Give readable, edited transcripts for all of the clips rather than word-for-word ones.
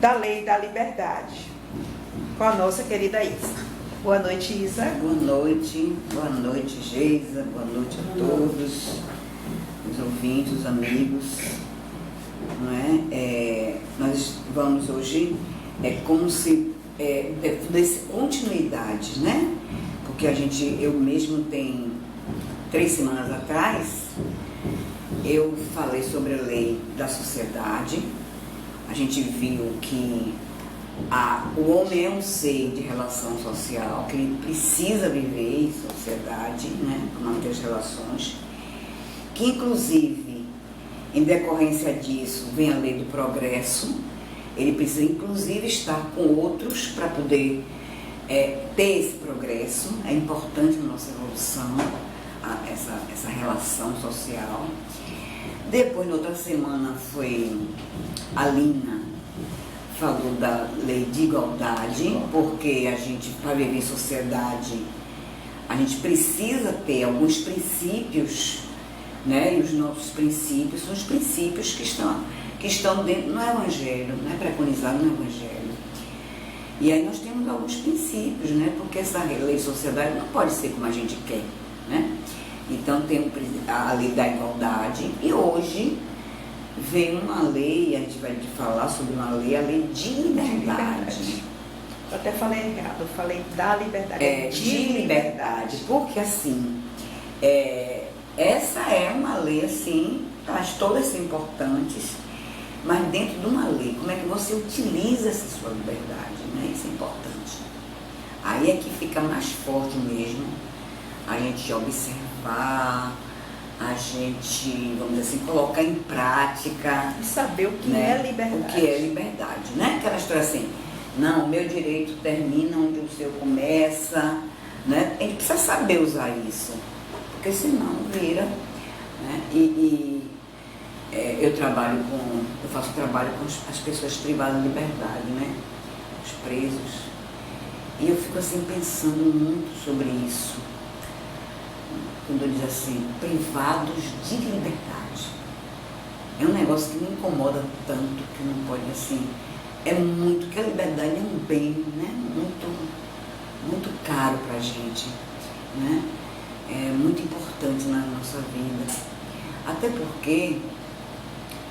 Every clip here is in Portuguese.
da lei da liberdade, com a nossa querida Isa. Boa noite, Isa. Boa noite, Geisa, boa noite a todos, os ouvintes, os amigos. Não é? Nós vamos hoje, como se desse continuidade, né? Porque eu mesmo tenho 3 semanas atrás, eu falei sobre a lei da sociedade. A gente viu que o homem é um ser de relação social, que ele precisa viver em sociedade, né, para manter as relações, que inclusive, em decorrência disso, vem a lei do progresso. Ele precisa inclusive estar com outros para poder ter esse progresso. É importante na nossa evolução essa relação social. Depois, na outra semana, foi a Lina falou da lei de igualdade, porque a gente, para viver em sociedade, a gente precisa ter alguns princípios, né? E os nossos princípios são os princípios que estão dentro no Evangelho, né? Preconizado no Evangelho. E aí nós temos alguns princípios, né? Porque essa lei de sociedade não pode ser como a gente quer, né? Então tem a lei da igualdade, e hoje vem uma lei, a gente vai falar sobre uma lei, a lei de liberdade. Eu até falei errado, eu falei da liberdade. De liberdade, porque assim, essa é uma lei assim, elas todas são importantes, mas dentro de uma lei, como é que você utiliza essa sua liberdade, né? Isso é importante. Aí é que fica mais forte mesmo a gente observar, a gente, vamos dizer assim, colocar em prática. E saber o que, né, é liberdade. O que é liberdade, né? Aquela história assim, não, o meu direito termina onde o seu começa, né? A gente precisa saber usar isso, porque senão vira, né? Eu faço trabalho com as pessoas privadas de liberdade, né? Os presos. E eu fico assim pensando muito sobre isso. Quando eu digo assim, privados de liberdade. É um negócio que me incomoda tanto, que não pode assim, que a liberdade é um bem, né? Muito caro pra gente, né? É muito importante na nossa vida. Até porque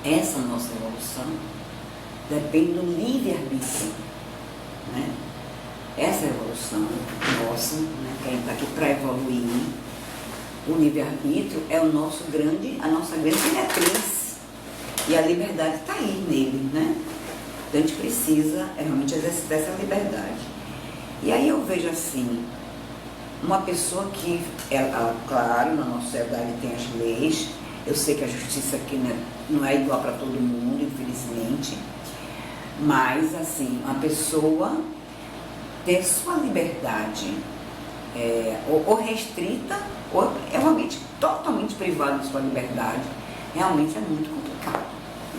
essa nossa evolução depende do livre-arbítrio, né? Essa evolução nossa, né? Que a gente está aqui para evoluir. O livre-arbítrio é a nossa grande diretriz. E a liberdade está aí nele, né? Então a gente precisa realmente exercitar essa liberdade. E aí eu vejo assim, uma pessoa que, claro, na nossa sociedade tem as leis, eu sei que a justiça aqui não é igual para todo mundo, infelizmente, mas assim, uma pessoa ter sua liberdade ou restrita, ou é realmente totalmente privado de sua liberdade, realmente é muito complicado,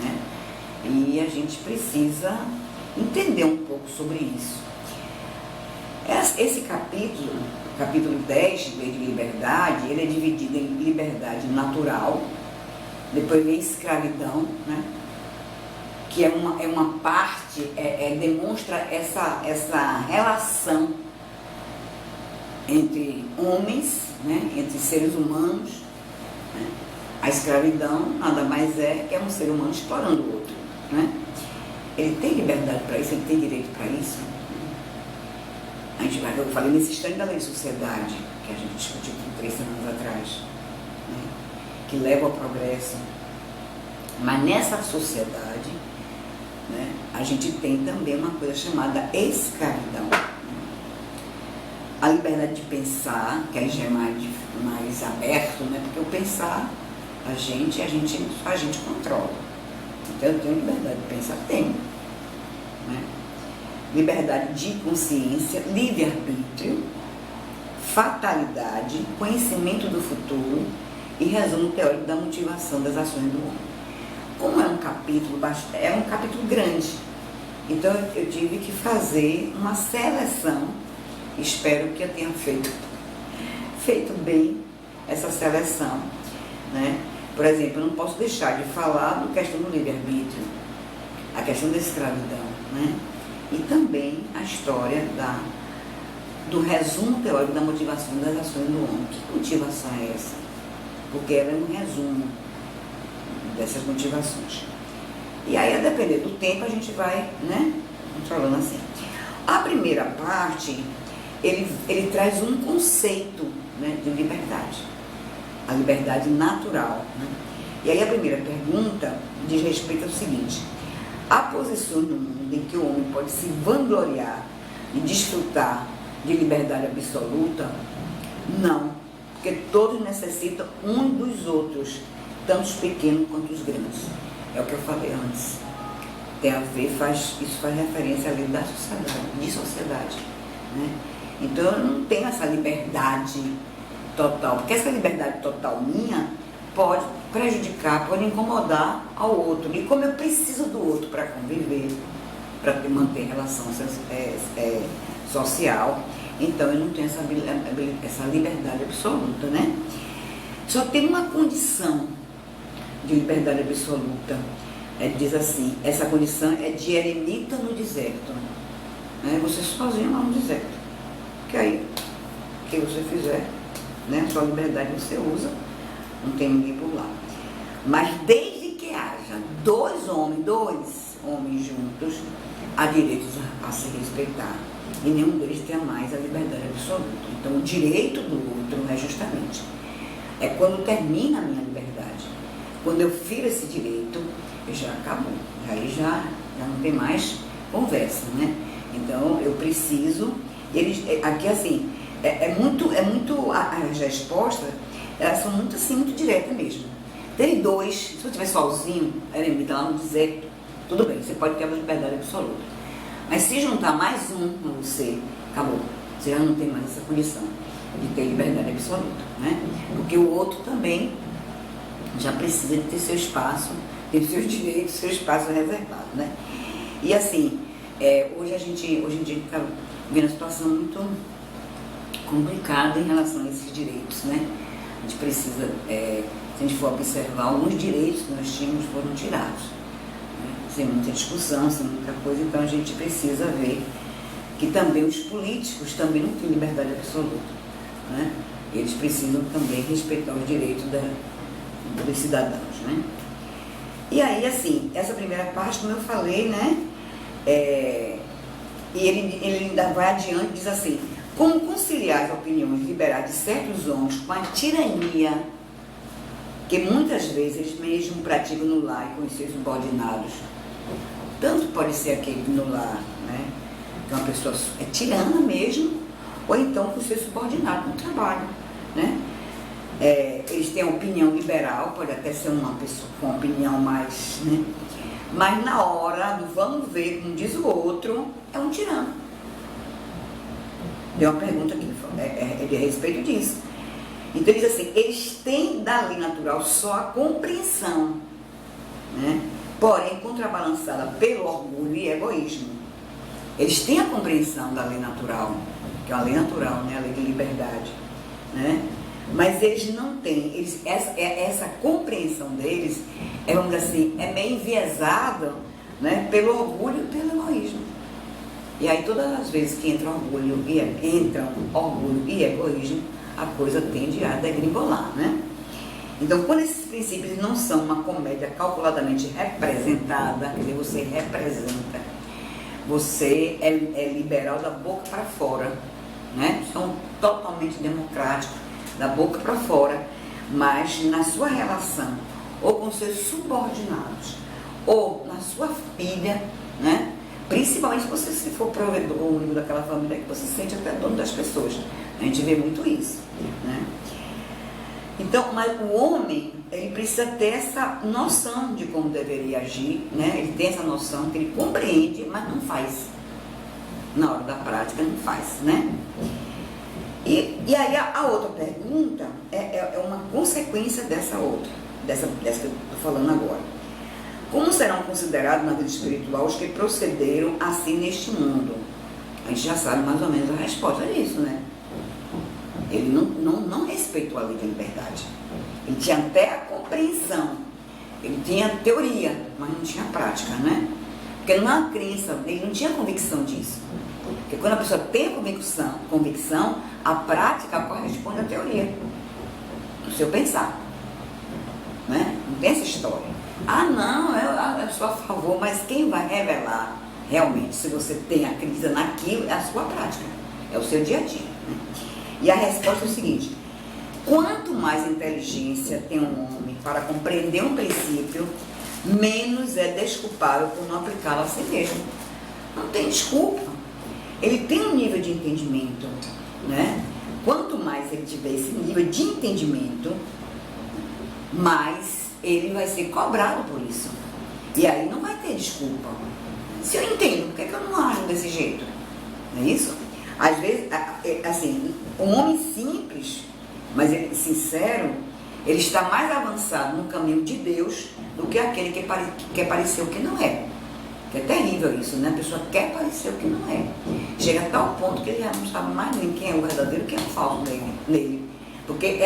né? E a gente precisa entender um pouco sobre isso. Esse capítulo 10, Lei de Liberdade, ele é dividido em liberdade natural, depois vem escravidão, né? Que é uma parte, demonstra essa relação entre homens, né, entre seres humanos, né? A escravidão nada mais é que um ser humano explorando o outro, né? Ele tem liberdade para isso, ele tem direito para isso. Eu falei nesse instante da lei de sociedade, que a gente discutiu 3 semanas atrás, né? Que leva ao progresso. Mas nessa sociedade, né, a gente tem também uma coisa chamada escravidão. A liberdade de pensar, que aí já é mais aberto, né? Porque o pensar, a gente controla. Então eu tenho liberdade de pensar? Tenho. Né? Liberdade de consciência, livre-arbítrio, fatalidade, conhecimento do futuro e resumo teórico da motivação das ações do homem. Como é um capítulo grande, então eu tive que fazer uma seleção. Espero que eu tenha feito bem essa seleção, né? Por exemplo, eu não posso deixar de falar da questão do livre-arbítrio, a questão da escravidão. né? E também a história do resumo teórico da motivação das ações do homem. Que motivação é essa? Porque ela é um resumo dessas motivações. E aí, a depender do tempo, a gente vai, né, falando assim. A primeira parte, ele traz um conceito, né, de liberdade. A liberdade natural, né? E aí a primeira pergunta diz respeito ao seguinte: há posições no mundo em que o homem pode se vangloriar e desfrutar de liberdade absoluta? Não, porque todos necessitam uns dos outros, tanto os pequenos quanto os grandes. É o que eu falei antes. Tem a ver, isso faz referência à lei da sociedade, né? Então eu não tenho essa liberdade total, porque essa liberdade total minha pode prejudicar, pode incomodar ao outro. E como eu preciso do outro para conviver, para manter relação social, então eu não tenho essa liberdade absoluta, né? Só tem uma condição de liberdade absoluta. Diz assim, essa condição é de eremita no deserto. Você sozinho lá no deserto. Que aí, o que você fizer, né, a sua liberdade você usa, não tem ninguém por lá. Mas desde que haja dois homens juntos, há direitos a se respeitar. E nenhum deles tem mais a liberdade absoluta. Então o direito do outro é justamente, é quando termina a minha liberdade. Quando eu firo esse direito, já acabou. Aí já não tem mais conversa, né? Então eu preciso, aqui assim, as respostas, elas são muito assim, muito diretas mesmo. Tem dois, se eu estiver sozinho, eremita lá no deserto, tudo bem, você pode ter a liberdade absoluta. Mas se juntar mais um com você, acabou. Você já não tem mais essa condição de ter liberdade absoluta, né? Porque o outro também já precisa de ter seu espaço, ter seus direitos, seu espaço reservado, né? E assim, hoje em dia está vendo uma situação muito complicada em relação a esses direitos, né? A gente precisa, se a gente for observar, alguns direitos que nós tínhamos foram tirados, né? Sem muita discussão, sem muita coisa, então a gente precisa ver que também os políticos também não têm liberdade absoluta, né? Eles precisam também respeitar os direitos dos cidadãos, né? E aí, assim, essa primeira parte, como eu falei, né? E ele ainda vai adiante, diz assim: como conciliar as opiniões liberais de certos homens com a tirania que muitas vezes eles mesmos praticam no lar e com os seus subordinados? Tanto pode ser aquele no lar, né, que uma pessoa é tirana mesmo, ou então com os seus subordinados no trabalho, né? Eles têm a opinião liberal, pode até ser uma pessoa com uma opinião mais, né? Mas na hora do vamos ver, como diz o outro, é um tirano. Tem uma pergunta aqui, de respeito disso. Então ele diz assim: eles têm da lei natural só a compreensão, né? Porém contrabalançada pelo orgulho e egoísmo. Eles têm a compreensão da lei natural, que é uma lei natural, né? A lei de liberdade, né? Mas eles não têm, essa compreensão deles vamos dizer assim, é meio enviesada, né, pelo orgulho e pelo egoísmo. E aí todas as vezes que entram orgulho e egoísmo, a coisa tende a degringolar, né? Então, quando esses princípios não são uma comédia calculadamente representada, quer dizer, você representa, você é liberal da boca para fora, né? São totalmente democráticos, da boca para fora, mas na sua relação, ou com seus subordinados, ou na sua filha, né? Principalmente se você se for provedor ou único daquela família, que você se sente até dono das pessoas. A gente vê muito isso, né? Então, mas o homem, ele precisa ter essa noção de como deveria agir, né? Ele tem essa noção que ele compreende, mas não faz. Na hora da prática, não faz, né? E aí a outra pergunta é uma consequência dessa outra, dessa que eu estou falando agora. Como serão considerados na vida espiritual os que procederam assim neste mundo? A gente já sabe mais ou menos a resposta disso, né? Ele não respeitou a lei da liberdade. Ele tinha até a compreensão, ele tinha teoria, mas não tinha prática, né? Porque não é uma crença, ele não tinha convicção disso. Porque quando a pessoa tem convicção, a prática corresponde à teoria, no seu pensar. Né? Não tem essa história. Ah, não, eu sou a favor, mas quem vai revelar realmente se você acredita naquilo é a sua prática, é o seu dia a dia. Né? E a resposta é o seguinte: quanto mais inteligência tem um homem para compreender um princípio, menos é desculpável por não aplicá-lo a si mesmo. Não tem desculpa. Ele tem um nível de entendimento, né? Quanto mais ele tiver esse nível de entendimento, mais ele vai ser cobrado por isso. E aí não vai ter desculpa. Se eu entendo, por que eu não ajo desse jeito? Não é isso? Às vezes, assim, um homem simples, mas ele sincero, ele está mais avançado no caminho de Deus do que aquele que quer parecer o que não é. Que é terrível isso, né? A pessoa quer parecer o que não é. Chega a tal ponto que ele já não sabe mais nem quem é o verdadeiro e quem é o falso nele. Porque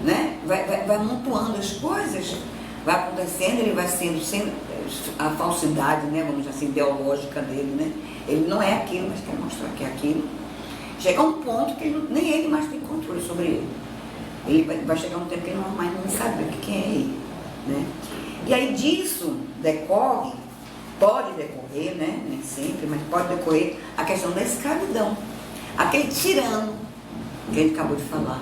né? Vai amontoando as coisas, vai acontecendo, ele vai sendo a falsidade, né? Vamos dizer assim, ideológica dele, né? Ele não é aquilo, mas quer mostrar que é aquilo. Chega a um ponto que nem ele mais tem controle sobre ele. Ele vai chegar um tempo que ele não mais não sabe quem é ele, né? E aí disso pode decorrer, né? Nem sempre, mas pode decorrer a questão da escravidão. Aquele tirano que ele acabou de falar,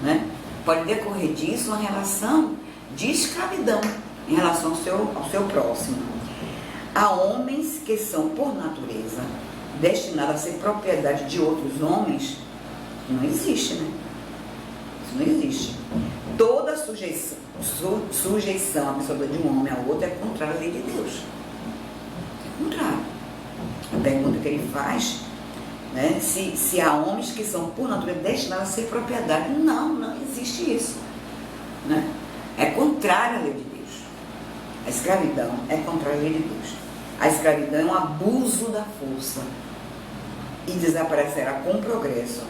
né? Pode decorrer disso uma relação de escravidão em relação ao seu próximo. Há homens que são, por natureza, destinados a ser propriedade de outros homens. Não existe, né? Isso não existe. Toda sujeição absoluta de um homem ao outro é contrária à lei de Deus. É contrário. A pergunta que ele faz, né, se há homens que são, por natureza, destinados a ser propriedade. Não existe isso. Né? É contrário à lei de Deus. A escravidão é contrária à lei de Deus. A escravidão é um abuso da força e desaparecerá com o progresso,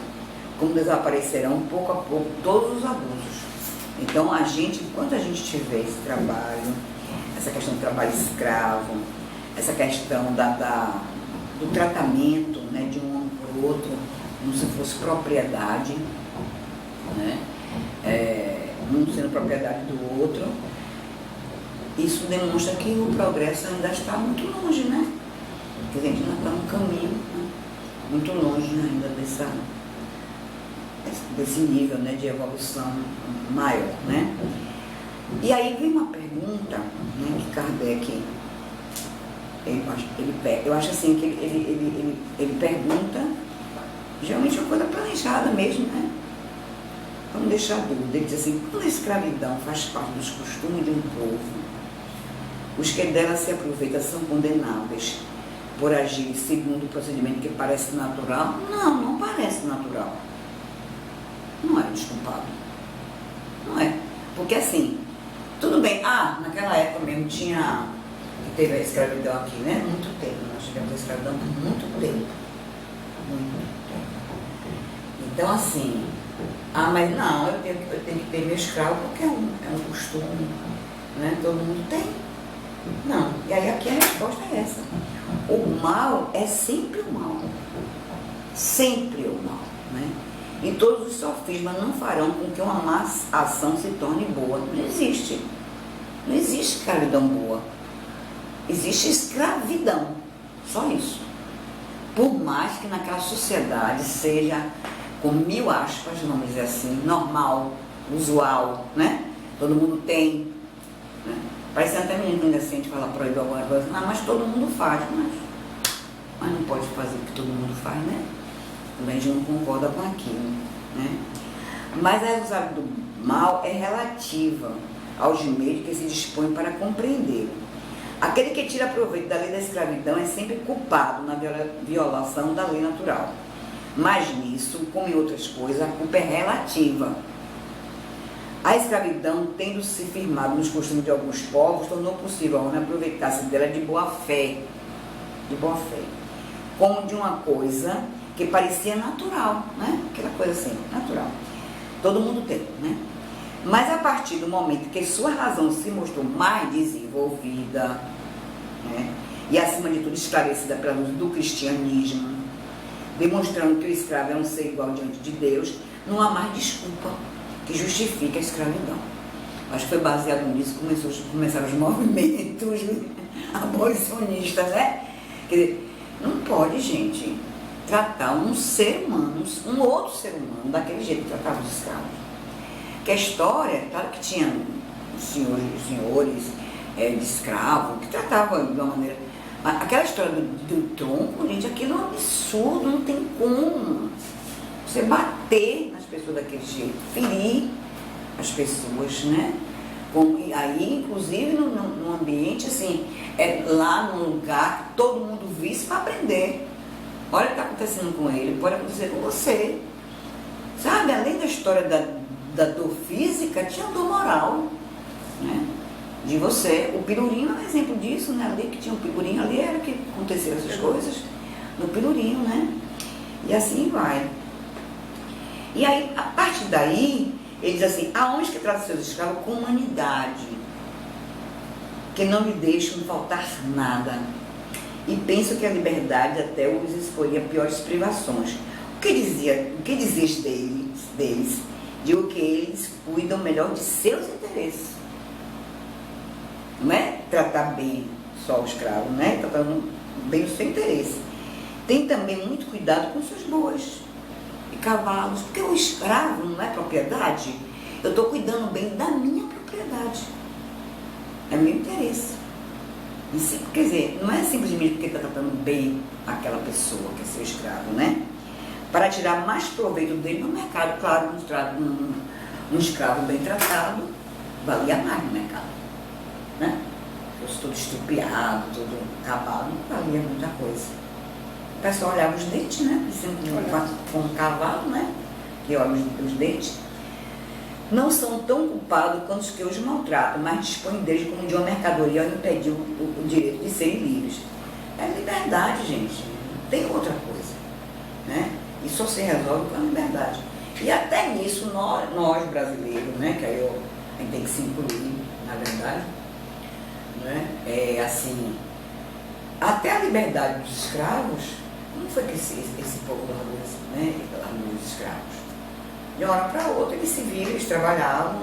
como desaparecerão pouco a pouco todos os abusos. Então, enquanto a gente tiver esse trabalho, essa questão do trabalho escravo, essa questão do tratamento, né, de um homem por outro, como se fosse propriedade, né, um sendo propriedade do outro, isso demonstra que o progresso ainda está muito longe, né? Porque a gente ainda está no caminho, né, muito longe ainda desse nível, né, de evolução maior, né? E aí vem uma pergunta, né, que Kardec, eu acho assim que ele pergunta, geralmente é uma coisa planejada mesmo, né? Vamos deixar a dúvida. Ele diz assim: quando a escravidão faz parte dos costumes de um povo, os que dela se aproveitam são condenáveis por agir segundo o procedimento que parece natural? Não parece natural. Não é desculpado. Não é. Porque assim, tudo bem, naquela época mesmo teve a escravidão aqui, né? Muito tempo. Nós tivemos a escravidão por muito tempo. Muito tempo. Então assim, mas não, eu tenho que ter meu escravo porque é um costume, né? Todo mundo tem. Não. E aí aqui a resposta é essa. O mal é sempre o mal. Sempre o mal, né? E todos os sofismas não farão com que uma má ação se torne boa. Não existe. Não existe escravidão boa. Existe escravidão. Só isso. Por mais que naquela sociedade seja, com 1000 aspas, vamos dizer assim, normal, usual, né? Todo mundo tem. Né? Parece até menino adolescente falar proibir alguma coisa. Não, mas todo mundo faz. Mas não pode fazer o que todo mundo faz, né? Também a gente não concorda com aquilo, né? Mas a usada do mal é relativa aos meios que se dispõe para compreendê-lo. Aquele que tira proveito da lei da escravidão é sempre culpado na violação da lei natural. Mas nisso, como em outras coisas, a culpa é relativa. A escravidão, tendo se firmado nos costumes de alguns povos, tornou possível ao homem aproveitar-se dela de boa fé, como de uma coisa que parecia natural, né? Aquela coisa assim, natural. Todo mundo tem, né? Mas a partir do momento que sua razão se mostrou mais desenvolvida, né? E acima de tudo esclarecida pela luz do cristianismo, demonstrando que o escravo é um ser igual diante de Deus, não há mais desculpa que justifique a escravidão. Acho que foi baseado nisso que começaram os movimentos abolicionistas, né? Quer dizer, não pode, gente, tratar um ser humano, um outro ser humano, daquele jeito que tratava os escravos. Que a história, claro que tinha senhores de escravo, que tratavam de uma maneira... Aquela história do tronco, gente, aquilo é um absurdo, não tem como você bater nas pessoas daquele jeito, ferir as pessoas, né? Aí, inclusive, num ambiente, assim, lá num lugar que todo mundo visse para aprender. Olha o que está acontecendo com ele, pode acontecer com você. Sabe, além da história da dor física, tinha dor moral, né? De você. O Pelourinho é um exemplo disso, né? Ali que tinha um Pelourinho, ali era que aconteciam essas coisas, no Pelourinho, né? E assim vai. E aí, a partir daí, ele diz assim, há homens que tratam seus escravos com humanidade, que não lhe deixam faltar nada, e pensam que a liberdade até os exporia a piores privações. O que dizias deles? Digo que eles cuidam melhor de seus interesses. Não é tratar bem só o escravo, né? Tratando bem o seu interesse. Tem também muito cuidado com suas boas e cavalos, porque o escravo não é propriedade. Eu estou cuidando bem da minha propriedade. É meu interesse. Quer dizer, não é simplesmente porque está tratando bem aquela pessoa que é seu escravo, né? Para tirar mais proveito dele no mercado. Claro, um escravo bem tratado valia mais no mercado, né? Fosse todo estrupiado, todo acabado, não valia muita coisa. O pessoal olhava os dentes, né? Com um cavalo, né? Que olha os dentes. Não são tão culpados quanto os que os maltratam, mas dispõem deles como de uma mercadoria ao impedir o direito de serem livres. É liberdade, gente. Não tem outra coisa, né? E só se resolve com a liberdade. E até nisso, nós brasileiros, né? Que aí a gente tem que se incluir, na verdade, né? É assim, até a liberdade dos escravos, como foi que esse povo largou, né? Largou os escravos? De uma hora para outra eles se viram, eles trabalhavam,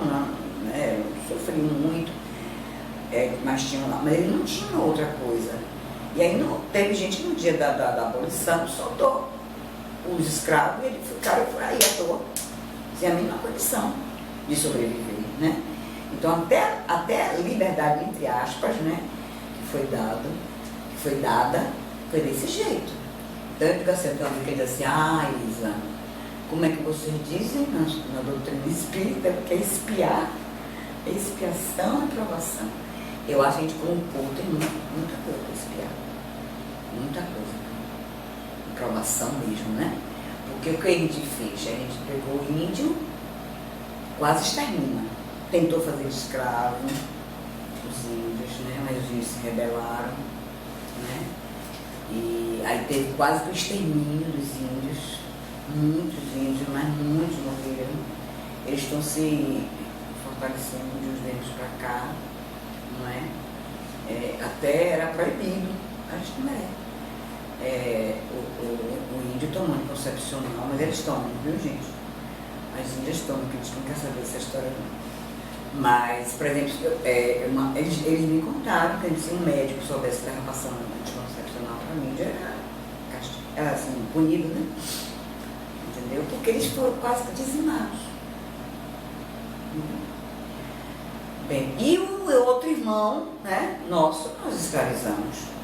né? Sofriam muito, mas tinham lá, mas eles não tinham outra coisa. E aí teve gente que no dia da abolição soltou os escravos e eles ficaram por aí à toa, sem a mínima condição de sobreviver, né? Então até a liberdade, entre aspas, né, que foi dada, foi desse jeito. Então eu fico sentando e diz assim, Isa, como é que vocês dizem na doutrina espírita, que é espiar, expiação e provação. Eu acho que a gente como um povo tem muita coisa para espiar, muita coisa. Provação mesmo, né? Porque o que a gente fez? A gente pegou o índio, quase extermina. Tentou fazer escravo, os índios, né? Mas os índios se rebelaram, né? E aí teve quase que o extermínio dos índios. Muitos índios, mas muitos morreram. Eles estão se fortalecendo de uns tempos para cá, não é? Até era proibido, acho que não é. O índio toma anticoncepcional, mas eles tomam, viu, gente? As índias tomam, porque eles não querem saber essa história não. Mas, por exemplo, eles me contaram que se um médico soubesse que estava passando anticoncepcional para mim, já era assim, punido, né? Entendeu? Porque eles foram quase que dizimados. Bem, e o outro irmão, né, nosso, nós escravizamos.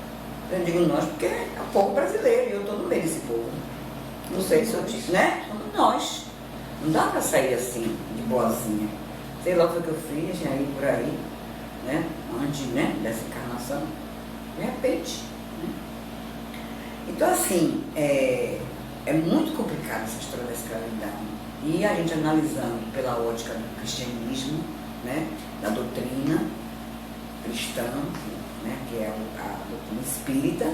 Eu digo nós porque é o povo brasileiro e eu estou no meio desse povo. Não sei se eu disse, né? Somos nós. Não dá para sair assim, de boazinha. Sei lá o que eu fiz, aí por aí, né? Antes, né, dessa encarnação. De repente. Né? Então, assim, é muito complicado essa história da escravidão. E a gente analisando pela ótica do cristianismo, né, da doutrina cristã, né, que é a doutrina espírita,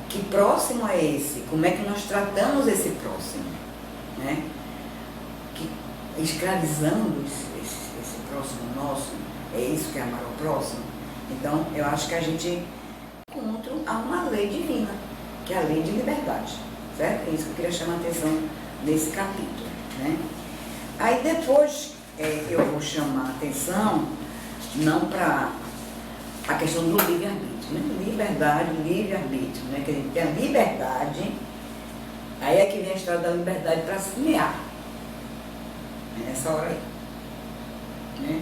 que próximo é esse? Como é que nós tratamos esse próximo? Né? Que, escravizando esse próximo nosso, é isso que é amar ao próximo? Então, eu acho que a gente encontra uma lei divina, que é a lei de liberdade, certo? É isso que eu queria chamar a atenção nesse capítulo, né? Aí depois eu vou chamar a atenção, não para a questão do livre-arbítrio, né? Liberdade, livre-arbítrio, né? Que a gente tem a liberdade, aí é que vem a história da liberdade para semear, nessa hora aí, né?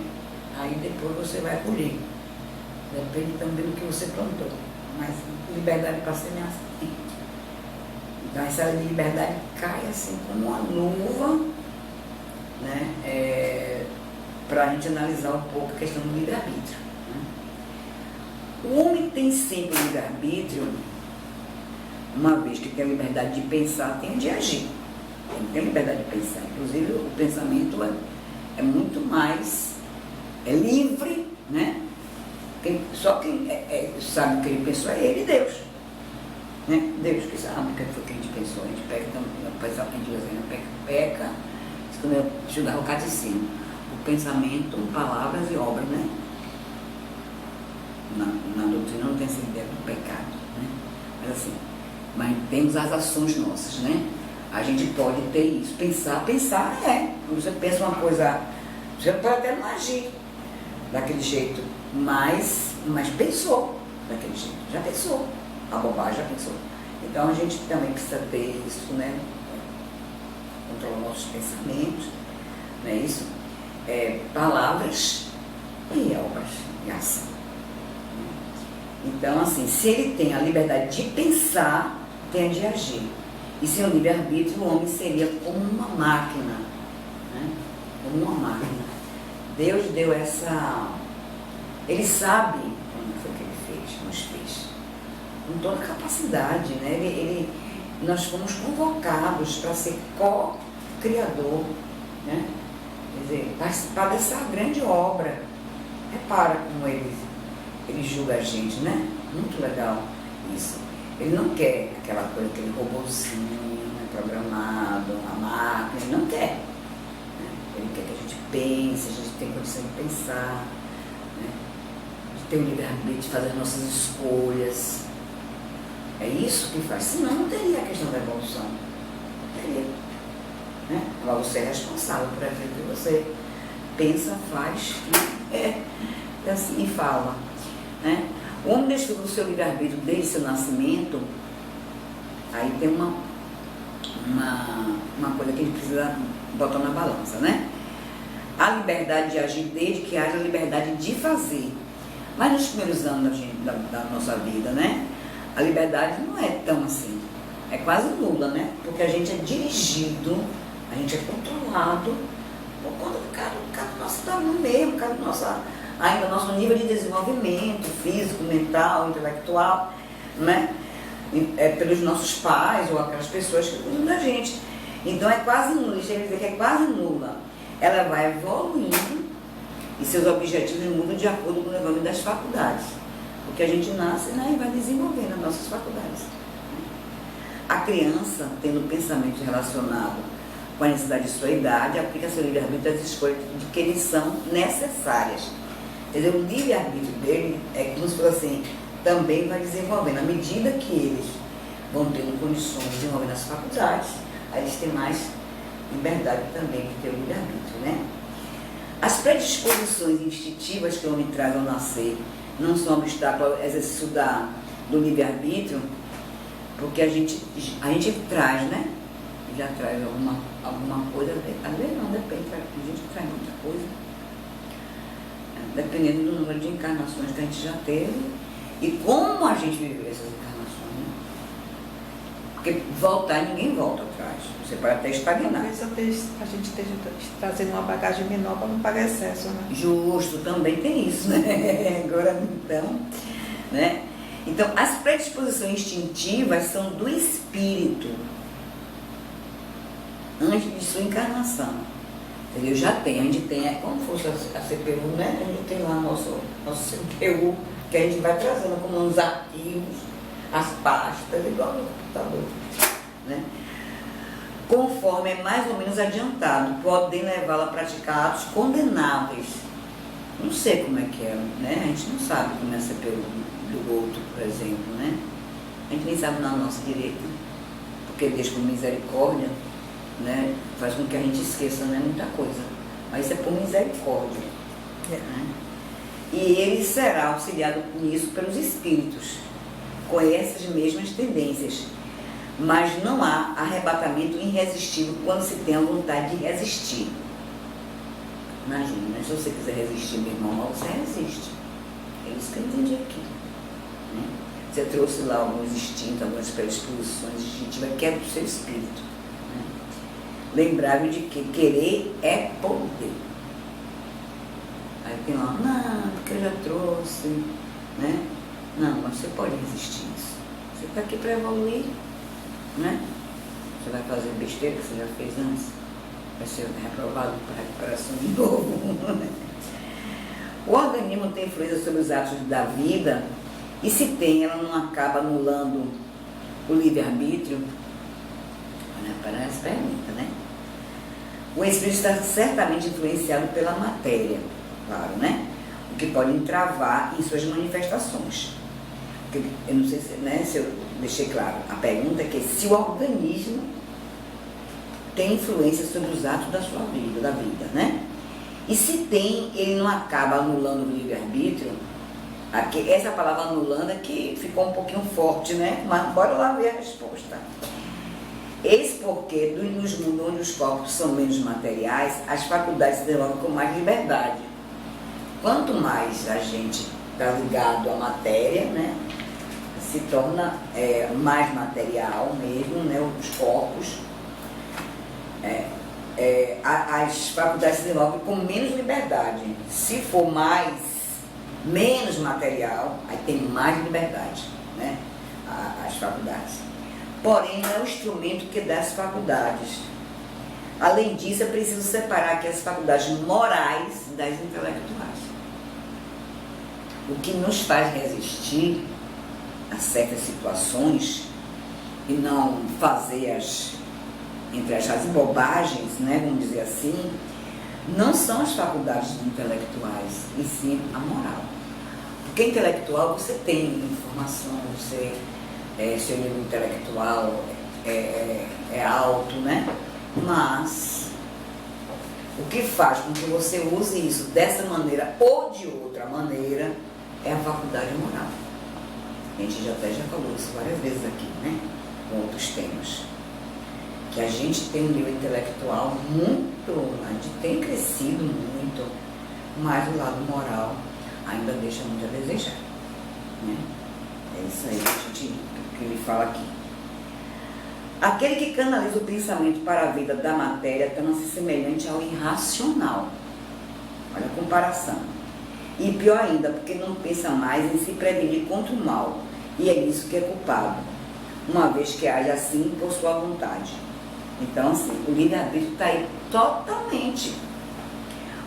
Aí depois você vai colher, depende também do que você plantou, mas liberdade para semear sim. Então essa liberdade cai assim como uma luva, né? Para a gente analisar um pouco a questão do livre-arbítrio. O homem tem sempre o livre-arbítrio, uma vez que tem a liberdade de pensar, tem de agir. Ele tem a liberdade de pensar. Inclusive, o pensamento é muito mais livre, né? Só quem sabe o que ele pensou é ele e Deus. Né? Deus que sabe o que foi que a gente pensou. A gente peca, peca, quando eu estudava o catecismo. O pensamento, palavras e obras, né? Na doutrina não tem essa ideia do pecado, né? Mas temos as ações nossas, né? A gente pode ter isso. Pensar quando você pensa uma coisa, você pode até não agir daquele jeito, mas pensou daquele jeito, já pensou, a bobagem já pensou. Então a gente também precisa ter isso, né? Controlar nossos pensamentos, não é isso? Palavras e obras e ação. Então, assim, se ele tem a liberdade de pensar, tem a de agir. E sem o livre-arbítrio, o homem seria como uma máquina, né? Como uma máquina. Deus deu essa... Ele sabe como foi que ele fez, nos fez. Com toda a capacidade, né? Nós fomos convocados para ser co-criador, né? Quer dizer, participar dessa grande obra. Repara como ele julga a gente, né? Muito legal isso. Ele não quer aquela coisa, aquele robôzinho, né, programado, a máquina, ele não quer. Né? Ele quer que a gente pense, a gente tenha condição de pensar, né? De ter o livre-arbítrio, de fazer as nossas escolhas. É isso que faz. Senão não teria a questão da evolução. Não teria. Né? Agora você é responsável por aquilo que você pensa, faz assim, e fala. Né? O homem desfruta do seu livre-arbítrio desde seu nascimento. Aí tem uma coisa que a gente precisa botar na balança, né? A liberdade de agir desde que haja a liberdade de fazer. Mas nos primeiros anos da nossa vida, né? A liberdade não é tão assim. É quase nula, né? Porque a gente é dirigido, a gente é controlado por conta do nosso tamanho mesmo, ainda nosso nível de desenvolvimento físico, mental, intelectual, né? Pelos nossos pais ou aquelas pessoas que cuidam da gente. Então é quase nula, chega a dizer que é quase nula. Ela vai evoluindo e seus objetivos mudam de acordo com o desenvolvimento das faculdades. Porque a gente nasce, né, e vai desenvolvendo as nossas faculdades. A criança, tendo pensamentos relacionados com a necessidade de sua idade, aplica seu livre-arbítrio às escolhas de que eles são necessárias. Quer dizer, o livre-arbítrio dele é como se fosse assim, também vai desenvolvendo. À medida que eles vão tendo condições de desenvolver nas faculdades, aí eles têm mais liberdade também de ter o livre-arbítrio, né? As predisposições instintivas que o homem traz ao nascer não são obstáculo ao exercício do livre-arbítrio, porque a gente traz, né? Já traz alguma coisa, às vezes não, depende, a gente traz muita coisa. Dependendo do número de encarnações que a gente já teve e como a gente viveu essas encarnações, né? Porque voltar, ninguém volta atrás. Você pode até estagnar. Talvez a gente esteja trazendo uma bagagem menor para não pagar excesso, né? Justo, também tem isso, né? Agora, então, né? Então, as predisposições instintivas são do espírito antes de sua encarnação. Eu já tenho, a gente tem, é como fosse a CPU, né? A gente tem lá nosso CPU, que a gente vai trazendo como uns arquivos, as pastas, igual no computador, né? Conforme é mais ou menos adiantado, podem levá-lo a praticar atos condenáveis, Não sei como é que é, né? A gente não sabe como é a CPI do outro, por exemplo, né? A gente nem sabe na nossa direita, porque Deus, por misericórdia, né, faz com que a gente esqueça, né, muita coisa. Mas isso é por misericórdia. Né? E ele será auxiliado nisso pelos espíritos, com essas mesmas tendências. Mas não há arrebatamento irresistível quando se tem a vontade de resistir. Imagina, né? Se você quiser resistir, meu irmão, você resiste. É isso que eu entendi aqui. Né? Você trouxe lá alguns instintos, algumas predisposições instintivas, que é do seu espírito. Né? Lembrar-me de que querer é poder. Aí tem lá, não, porque eu já trouxe, né? Não, mas você pode resistir isso. Você está aqui para evoluir, né? Você vai fazer besteira que você já fez antes, vai ser reprovado para recuperação de novo. O organismo tem influência sobre os atos da vida, e se tem, ela não acaba anulando o livre-arbítrio? Parece pergunta, né? O espírito está certamente influenciado pela matéria, claro, né? O que pode entravar em suas manifestações. Porque, eu não sei se, né, se eu deixei claro, a pergunta é que se o organismo tem influência sobre os atos da sua vida, da vida, né? E se tem, ele não acaba anulando o livre-arbítrio? Essa palavra anulando é que ficou um pouquinho forte, né? Mas bora lá ver a resposta. Eis porque, nos mundos onde os corpos são menos materiais, as faculdades se desenvolvem com mais liberdade. Quanto mais a gente está ligado à matéria, né, se torna mais material mesmo, né, os corpos, as faculdades se desenvolvem com menos liberdade. Se for menos material, aí tem mais liberdade, né, as faculdades. Porém, não é o instrumento que dá as faculdades. Além disso, é preciso separar aqui as faculdades morais das intelectuais. O que nos faz resistir a certas situações e não fazer entre as bobagens, né, vamos dizer assim, não são as faculdades intelectuais, e sim a moral. Porque intelectual você tem informação, seu nível intelectual é alto, né? Mas o que faz com que você use isso dessa maneira ou de outra maneira é a faculdade moral. A gente já falou isso várias vezes aqui, né? Com outros temas. Que a gente tem um nível intelectual a gente tem crescido muito, mas o lado moral ainda deixa muito a desejar, né? É isso aí que ele fala aqui. Aquele que canaliza o pensamento para a vida da matéria torna-se semelhante ao irracional. Olha a comparação. E pior ainda, porque não pensa mais em se prevenir contra o mal, e é nisso que é culpado, uma vez que age assim por sua vontade. Então, assim, o livre-arbítrio está aí totalmente.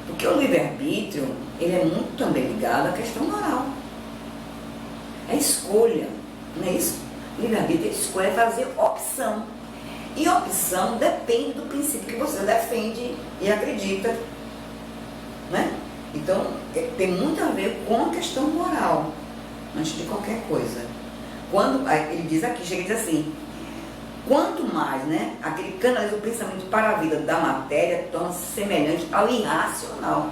Porque o livre-arbítrio, ele é muito também ligado à questão moral. É escolha, não é isso? Livre-arbítrio é escolha, é fazer opção. E opção depende do princípio que você defende e acredita, né? Então, tem muito a ver com a questão moral, antes de qualquer coisa. Quando ele diz aqui, chega e diz assim, quanto mais, né, aquele que canaliza o pensamento para a vida da matéria torna-se semelhante ao irracional,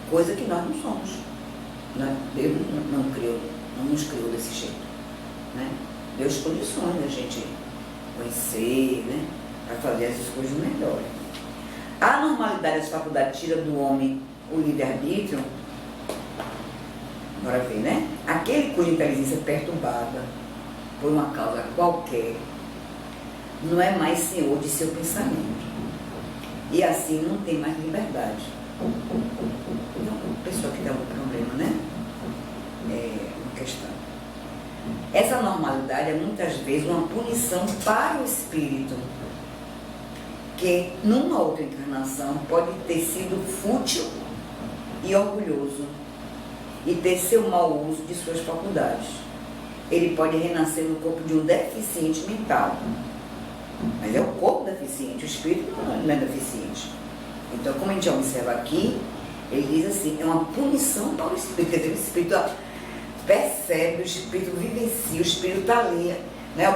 coisa que nós não somos. Deus não nos criou desse jeito, né? Deus condiciona a gente conhecer, né, para fazer essas coisas melhores. A normalidade das faculdades tira do homem o livre-arbítrio. Bora ver, né? Aquele cuja inteligência é perturbada por uma causa qualquer não é mais senhor de seu pensamento. E assim não tem mais liberdade. Então, a pessoa que tem algum problema, né? É uma questão. Essa normalidade é muitas vezes uma punição para o espírito, que numa outra encarnação pode ter sido fútil e orgulhoso e ter seu mau uso de suas faculdades. Ele pode renascer no corpo de um deficiente mental, mas é o corpo deficiente, o espírito não é deficiente. Então, como a gente observa aqui, Ele diz assim, é uma punição para o espírito. Quer dizer, o espírito percebe, o espírito vivencia, o espírito está ali, né,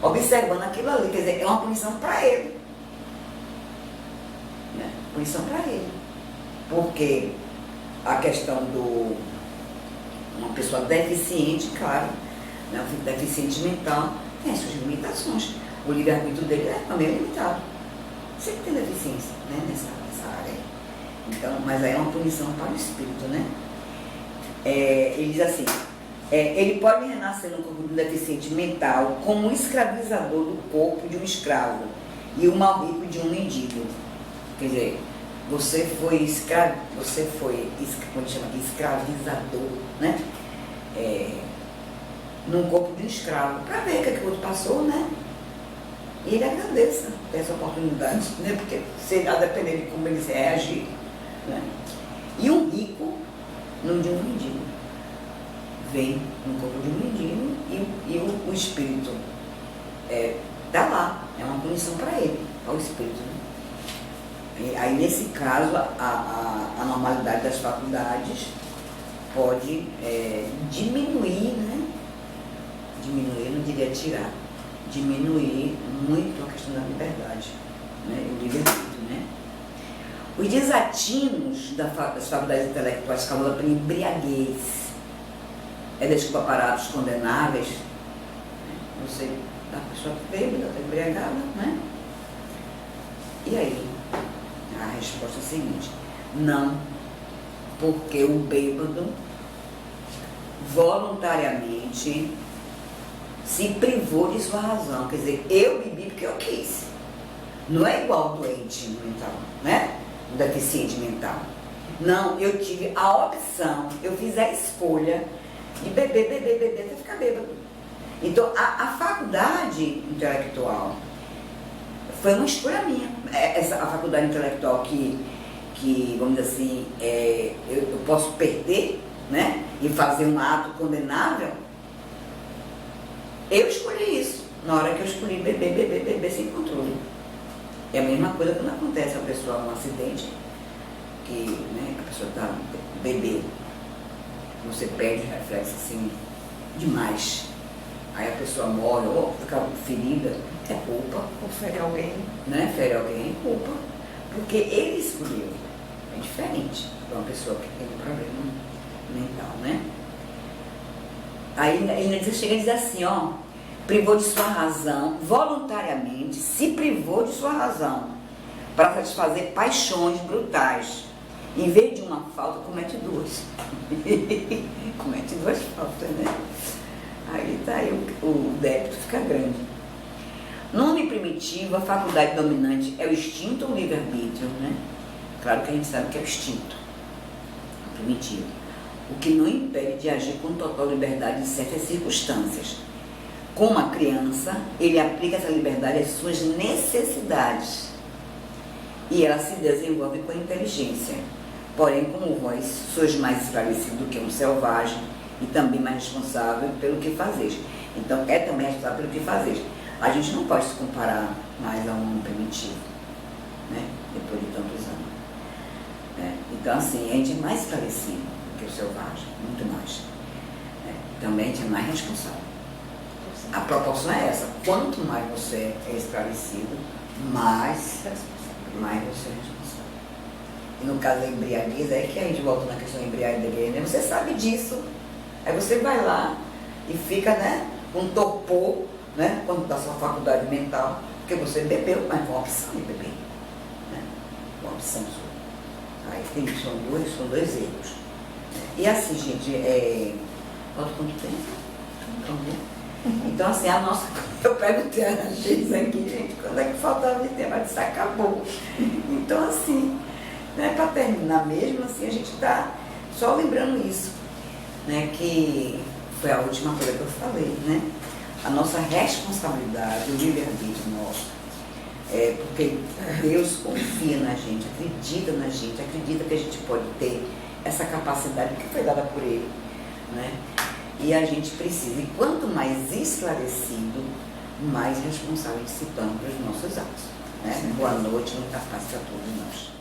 observando aquilo ali. Quer dizer, é uma punição para ele. Né? Punição para ele. Porque a questão do... Uma pessoa deficiente, claro, né, um deficiente mental, tem suas limitações. O livre-arbítrio dele é também limitado. Sempre tem deficiência, né, nessa área. Então, mas aí é uma punição para o espírito, né? Ele diz assim, ele pode renascer no corpo de um deficiente mental como um escravizador do corpo de um escravo e o mal rico de um mendigo. Quer dizer, você foi como chama, escravizador, né? Num corpo de um escravo, para ver o que o outro passou, né? E ele agradeça essa oportunidade, né? Porque a depender de como ele reagir, né? E um rico no de um mendigo. Vem no corpo de um mendigo e o espírito está lá, é uma punição para ele, ao espírito, né? E aí nesse caso a normalidade das faculdades pode diminuir, né? Diminuir, não diria tirar, diminuir muito a questão da liberdade, né? O livre-arbítrio, né? Os desatinos das faculdades intelectuais causados pela embriaguez, desculpa para atos condenáveis, né? Você, a pessoa bêbada, está embriagada, né? E aí? A resposta é a seguinte, não, porque o bêbado voluntariamente se privou de sua razão, quer dizer, eu bebi porque eu quis, não é igual ao doente mental, né? O deficiente mental. Não, eu tive a opção, eu fiz a escolha de beber até ficar bêbado. Então, a faculdade intelectual foi uma escolha minha. A faculdade intelectual que vamos dizer assim, eu posso perder, né? E fazer um ato condenável, eu escolhi isso, na hora que eu escolhi beber sem controle. É a mesma coisa quando acontece a pessoa num acidente, né, a pessoa está bebendo, você perde o reflexo assim, demais. Aí a pessoa morre, ou fica ferida, é culpa. Ou fere alguém. Né? Fere alguém, é culpa. Porque ele escolheu. É diferente para uma pessoa que tem um problema mental, né? Aí ele chega a dizer assim, ó, privou de sua razão, voluntariamente se privou de sua razão para satisfazer paixões brutais. Em vez de uma falta, comete duas. Comete duas faltas, né? Aí tá aí o débito fica grande. No homem primitivo, a faculdade dominante é o instinto ou o livre-arbítrio, né? Claro que a gente sabe que é o instinto primitivo. O que não impede de agir com total liberdade em certas circunstâncias. Como a criança, ele aplica essa liberdade às suas necessidades. E ela se desenvolve com inteligência. Porém, como vós sois mais esclarecido do que um selvagem e também mais responsável pelo que fazeis. Então, também responsável pelo que fazeis. A gente não pode se comparar mais a um homem primitivo, né? Depois de tantos anos. Né? Então, assim, a gente é mais esclarecido do que o selvagem, muito mais. Né? Também a gente é mais responsável. A proporção é essa. Quanto mais você é esclarecido, mais você é responsável. E no caso da embriaguez, é que a gente volta na questão da embriaguez, né? Você sabe disso. Aí você vai lá e fica, né, com um torpor, né, quando dá sua faculdade mental, porque você bebeu, mas com a opção de beber. Né? Uma opção sua. Aí são dois erros. E assim, gente, falta quanto tempo? Então, assim, eu perguntei a Geis aqui, gente, quando é que faltava de tempo? Ela disse, acabou. Então, assim, né, para terminar mesmo, assim, a gente está só lembrando isso, né, que foi a última coisa que eu falei, né? A nossa responsabilidade, o livre-arbítrio nosso, porque Deus confia na gente, acredita que a gente pode ter essa capacidade que foi dada por Ele, né? E a gente precisa, e quanto mais esclarecido, mais responsável se torna pelos nossos atos, né? Boa noite, muita paz para todos nós.